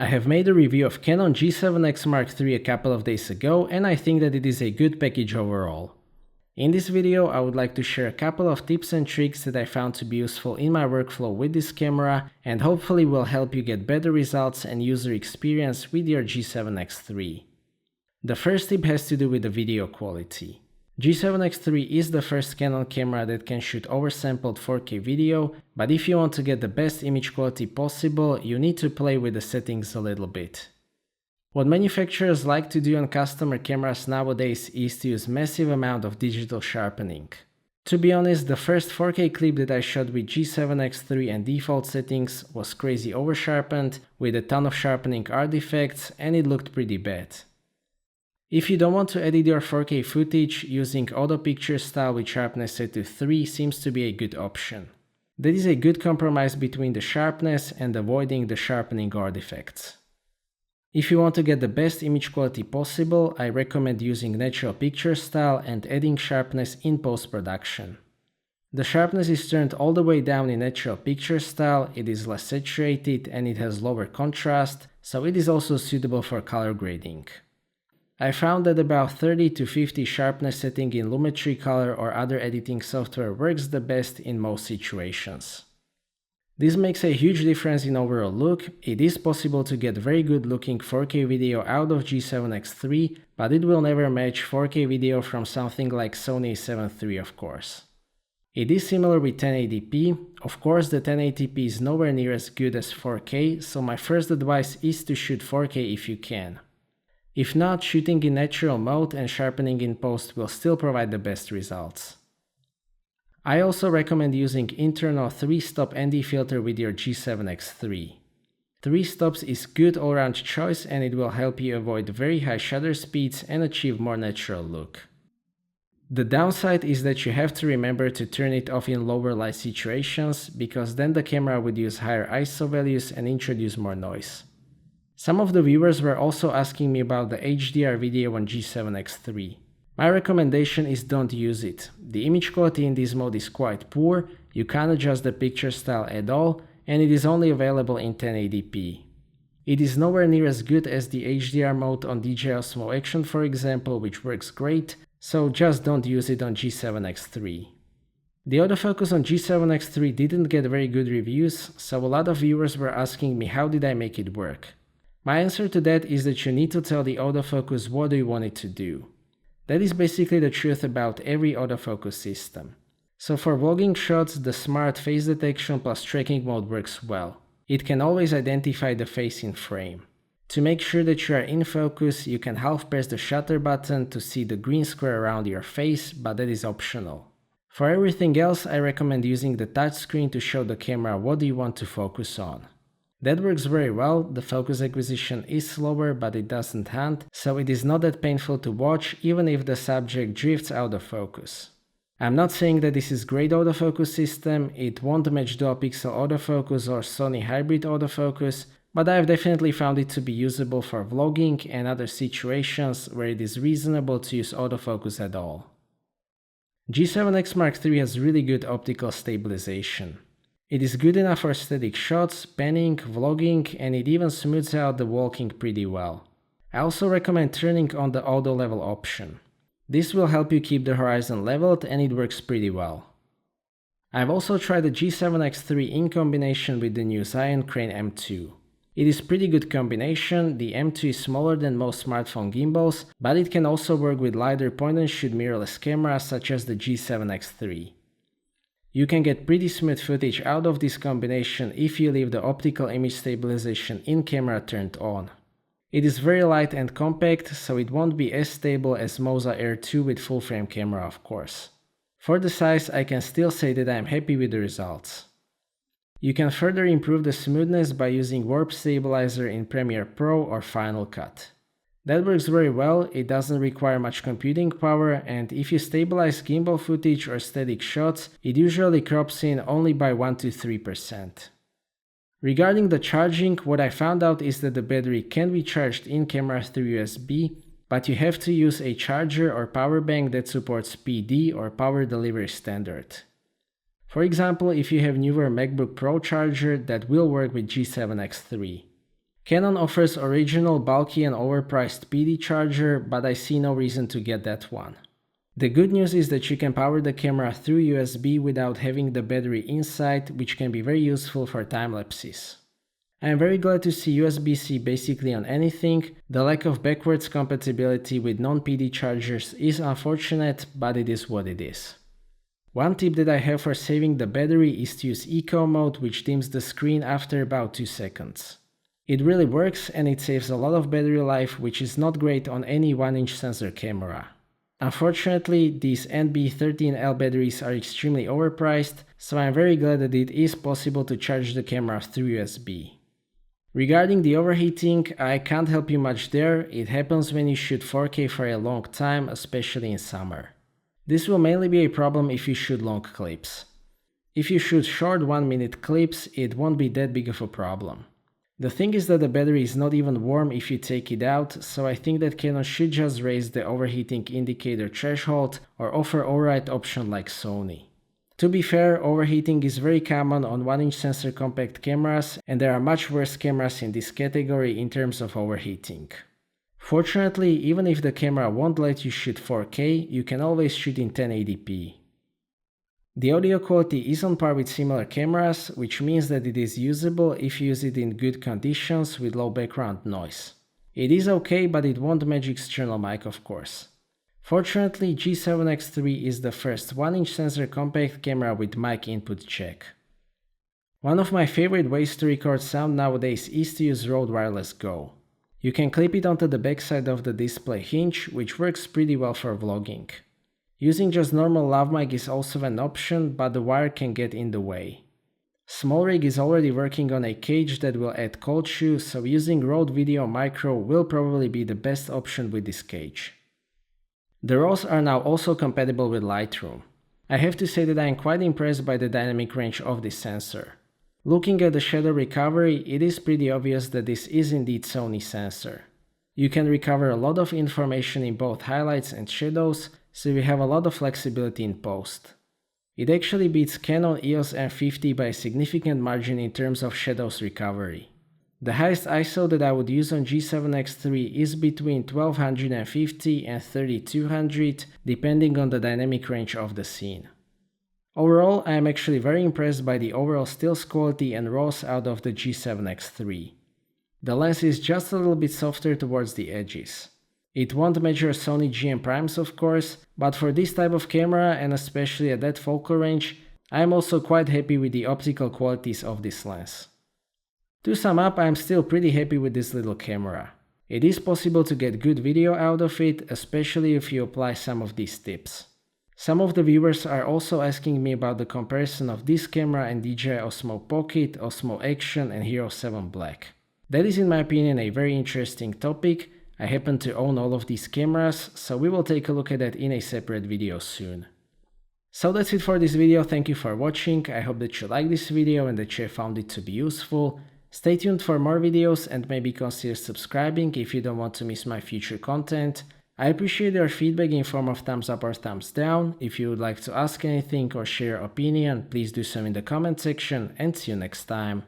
I have made a review of Canon G7X Mark III a couple of days ago, and I think that it is a good package overall. In this video, I would like to share a couple of tips and tricks that I found to be useful in my workflow with this camera, and hopefully will help you get better results and user experience with your G7X III. The first tip has to do with the video quality. G7X III is the first Canon camera that can shoot oversampled 4K video, but if you want to get the best image quality possible, you need to play with the settings a little bit. What manufacturers like to do on customer cameras nowadays is to use massive amount of digital sharpening. To be honest, the first 4K clip that I shot with G7X III and default settings was crazy oversharpened, with a ton of sharpening artifacts, and it looked pretty bad. If you don't want to edit your 4K footage, using auto picture style with sharpness set to 3 seems to be a good option. That is a good compromise between the sharpness and avoiding the sharpening artifacts. If you want to get the best image quality possible, I recommend using natural picture style and adding sharpness in post-production. The sharpness is turned all the way down in natural picture style, it is less saturated and it has lower contrast, so it is also suitable for color grading. I found that about 30 to 50 sharpness setting in Lumetri Color or other editing software works the best in most situations. This makes a huge difference in overall look. It is possible to get very good looking 4K video out of G7X III, but it will never match 4K video from something like Sony a7 III, of course. It is similar with 1080p. Of course, the 1080p is nowhere near as good as 4K, so my first advice is to shoot 4K if you can. If not, shooting in natural mode and sharpening in post will still provide the best results. I also recommend using internal 3-stop ND filter with your G7X III. 3 stops is good all-round choice and it will help you avoid very high shutter speeds and achieve more natural look. The downside is that you have to remember to turn it off in lower light situations, because then the camera would use higher ISO values and introduce more noise. Some of the viewers were also asking me about the HDR video on G7X III. My recommendation is don't use it. The image quality in this mode is quite poor, you can't adjust the picture style at all, and it is only available in 1080p. It is nowhere near as good as the HDR mode on DJI Osmo Action, for example, which works great, so just don't use it on G7X III. The autofocus on G7X III didn't get very good reviews, so a lot of viewers were asking me how did I make it work. My answer to that is that you need to tell the autofocus what do you want it to do. That is basically the truth about every autofocus system. So for vlogging shots, the smart face detection plus tracking mode works well. It can always identify the face in frame. To make sure that you are in focus, you can half press the shutter button to see the green square around your face, but that is optional. For everything else, I recommend using the touchscreen to show the camera what you want to focus on. That works very well. The focus acquisition is slower, but it doesn't hunt, so it is not that painful to watch even if the subject drifts out of focus. I'm not saying that this is great autofocus system, it won't match dual pixel autofocus or Sony hybrid autofocus, but I've definitely found it to be usable for vlogging and other situations where it is reasonable to use autofocus at all. G7X Mark III has really good optical stabilization. It is good enough for static shots, panning, vlogging, and it even smooths out the walking pretty well. I also recommend turning on the auto level option. This will help you keep the horizon leveled and it works pretty well. I've also tried the G7X III in combination with the new Zhiyun Crane M2. It is pretty good combination. The M2 is smaller than most smartphone gimbals, but it can also work with lighter point-and-shoot mirrorless cameras such as the G7X III. You can get pretty smooth footage out of this combination if you leave the optical image stabilization in camera turned on. It is very light and compact, so it won't be as stable as Moza Air 2 with full frame camera, of course. For the size, I can still say that I am happy with the results. You can further improve the smoothness by using warp stabilizer in Premiere Pro or Final Cut. That works very well, it doesn't require much computing power, and if you stabilize gimbal footage or static shots, it usually crops in only by 1 to 3%. Regarding the charging, what I found out is that the battery can be charged in camera through USB, but you have to use a charger or power bank that supports PD or power delivery standard. For example, if you have newer MacBook Pro charger, that will work with G7X III. Canon offers original bulky and overpriced PD charger, but I see no reason to get that one. The good news is that you can power the camera through USB without having the battery inside, which can be very useful for time lapses. I am very glad to see USB-C basically on anything. The lack of backwards compatibility with non-PD chargers is unfortunate, but it is what it is. One tip that I have for saving the battery is to use Eco mode, which dims the screen after about 2 seconds. It really works and it saves a lot of battery life, which is not great on any 1-inch sensor camera. Unfortunately, these NB13L batteries are extremely overpriced, so I am very glad that it is possible to charge the camera through USB. Regarding the overheating, I can't help you much there. It happens when you shoot 4K for a long time, especially in summer. This will mainly be a problem if you shoot long clips. If you shoot short 1-minute clips, it won't be that big of a problem. The thing is that the battery is not even warm if you take it out, so I think that Canon should just raise the overheating indicator threshold or offer override option like Sony. To be fair, overheating is very common on 1-inch sensor compact cameras, and there are much worse cameras in this category in terms of overheating. Fortunately, even if the camera won't let you shoot 4K, you can always shoot in 1080p. The audio quality is on par with similar cameras, which means that it is usable if you use it in good conditions with low background noise. It is okay, but it won't match external mic, of course. Fortunately, G7X III is the first 1-inch sensor compact camera with mic input jack. One of my favorite ways to record sound nowadays is to use Rode Wireless Go. You can clip it onto the backside of the display hinge, which works pretty well for vlogging. Using just normal lav mic is also an option, but the wire can get in the way. SmallRig is already working on a cage that will add cold shoe, so using Rode Video Micro will probably be the best option with this cage. The RAWs are now also compatible with Lightroom. I have to say that I am quite impressed by the dynamic range of this sensor. Looking at the shadow recovery, it is pretty obvious that this is indeed Sony sensor. You can recover a lot of information in both highlights and shadows, so you have a lot of flexibility in post. It actually beats Canon EOS M50 by a significant margin in terms of shadows recovery. The highest ISO that I would use on G7X III is between 1250 and 3200, depending on the dynamic range of the scene. Overall, I am actually very impressed by the overall stills quality and RAWs out of the G7X III. The lens is just a little bit softer towards the edges. It won't measure Sony GM primes, of course, but for this type of camera and especially at that focal range, I am also quite happy with the optical qualities of this lens. To sum up, I am still pretty happy with this little camera. It is possible to get good video out of it, especially if you apply some of these tips. Some of the viewers are also asking me about the comparison of this camera and DJI Osmo Pocket, Osmo Action and Hero 7 Black. That is in my opinion a very interesting topic. I happen to own all of these cameras, so we will take a look at that in a separate video soon. So that's it for this video, thank you for watching, I hope that you liked this video and that you found it to be useful. Stay tuned for more videos and maybe consider subscribing if you don't want to miss my future content. I appreciate your feedback in form of thumbs up or thumbs down. If you would like to ask anything or share your opinion, please do so in the comment section and see you next time.